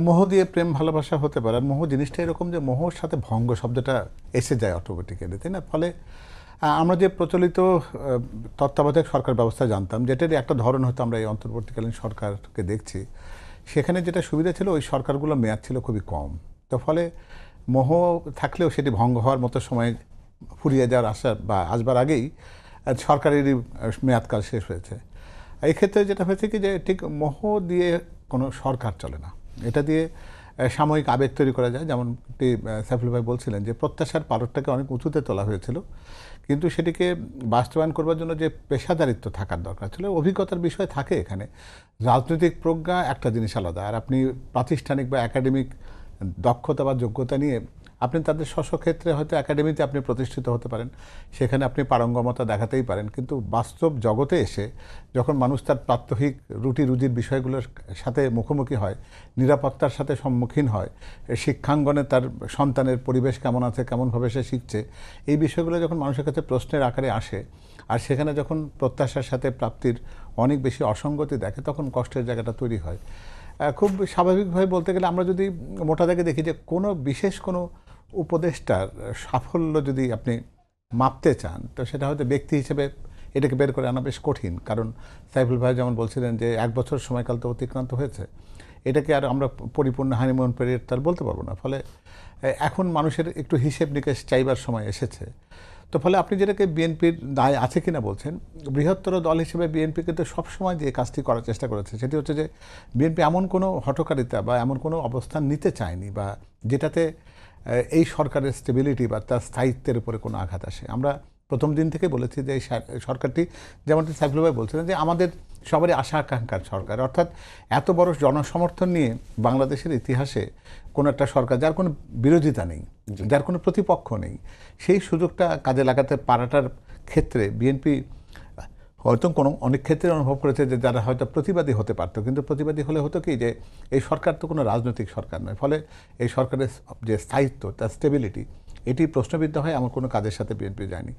মোহ দিয়ে প্রেম ভালোবাসা হতে পারে। আর মোহ জিনিসটা এরকম যে মোহর সাথে ভঙ্গ শব্দটা এসে যায় অটোমেটিক্যালি, তাই না? ফলে আমরা যে প্রচলিত তত্ত্বাবধায়ক সরকার ব্যবস্থা জানতাম, যেটারই একটা ধরন হয়তো আমরা এই অন্তর্বর্তীকালীন সরকারকে দেখছি, সেখানে যেটা সুবিধা ছিল ওই সরকারগুলো মেয়াদ ছিল খুবই কম। তো ফলে মোহ থাকলেও সেটি ভঙ্গ হওয়ার মতো সময় ফুরিয়ে যাওয়ার আশা বা আসবার আগেই সরকারেরই মেয়াদকাল শেষ হয়েছে। এই ক্ষেত্রে যেটা হয়েছে কি যে ঠিক মোহ দিয়ে কোনো সরকার চলে না। এটা দিয়ে সাময়িক আবেগ তৈরি করা যায়। যেমনটি সাইফুল ভাই বলছিলেন যে প্রত্যাশার পারদটাকে অনেক উঁচুতে তোলা হয়েছিল, কিন্তু সেটিকে বাস্তবায়ন করবার জন্য যে পেশাদারিত্ব থাকার দরকার ছিল, অভিজ্ঞতার বিষয় থাকে এখানে। রাজনৈতিক প্রজ্ঞা একটা জিনিস আলাদা, আর আপনি প্রাতিষ্ঠানিক বা একাডেমিক দক্ষতা বা যোগ্যতা নিয়ে আপনি তাদের ক্ষেত্রে হয়তো একাডেমিতে আপনি প্রতিষ্ঠিত হতে পারেন, সেখানে আপনি পারঙ্গমতা দেখাতেই পারেন, কিন্তু বাস্তব জগতে এসে যখন মানুষ তার প্রাত্যহিক রুটি রুজির বিষয়গুলোর সাথে মুখোমুখি হয়, নিরাপত্তার সাথে সম্মুখীন হয়, শিক্ষাঙ্গনে তার সন্তানের পরিবেশ কেমন আছে, কেমনভাবে সে শিখছে, এই বিষয়গুলো যখন মানুষের কাছে প্রশ্নের আকারে আসে, আর সেখানে যখন প্রত্যাশার সাথে প্রাপ্তির অনেক বেশি অসঙ্গতি দেখে, তখন কষ্টের জায়গাটা তৈরি হয়। খুব স্বাভাবিকভাবে বলতে গেলে আমরা যদি মোটা দাগে দেখি যে কোনো বিশেষ কোনো উপদেষ্টার সাফল্য যদি আপনি মাপতে চান, তো সেটা হয়তো ব্যক্তি হিসেবে এটাকে বের করে আনা বেশ কঠিন। কারণ সাইফুল ভাই যেমন বলছিলেন যে 1 বছর সময়কাল তো অতিক্রান্ত হয়েছে, এটাকে আর আমরা পরিপূর্ণ হানিমুন পিরিয়ড তার বলতে পারবো না। ফলে এখন মানুষের একটু হিসেব নিকেশ চাইবার সময় এসেছে। তো ফলে আপনি যেটাকে বিএনপির দায় আছে কিনা বলছেন, বৃহত্তর দল হিসেবে বিএনপি কিন্তু সবসময় যে কাজটি করার চেষ্টা করেছে সেটি হচ্ছে যে বিএনপি এমন কোনো হঠকারিতা বা এমন কোনো অবস্থান নিতে চায়নি বা যেটাতে এই সরকারের স্টেবিলিটি বা তার স্থায়িত্বের উপরে কোনো আঘাত আসে। আমরা প্রথম দিন থেকে বলেছি যে এই সরকারটি, যেমনটি সাইফুল ভাই বলছিলেন, যে আমাদের সবারই আশা আকাঙ্ক্ষার সরকার, অর্থাৎ এত বড় জনসমর্থন নিয়ে বাংলাদেশের ইতিহাসে কোনো একটা সরকার যার কোনো বিরোধিতা নেই, যার কোনো প্রতিপক্ষ নেই, সেই সুযোগটা কাজে লাগাতে পারাটার ক্ষেত্রে বিএনপি হয়তো কোনো অনেক ক্ষেত্রে অনুভব করেছে যে যারা হয়তো প্রতিবাদী হতে পারতো, কিন্তু প্রতিবাদী হলে হতো কি যে এই সরকার তো কোনো রাজনৈতিক সরকার নয়, ফলে এই সরকারের যে স্থায়িত্ব, তার স্টেবিলিটি, এটি প্রশ্নবিদ্ধ হয়, এমন কোনো কাজের সাথে বিএনপি যায়নি।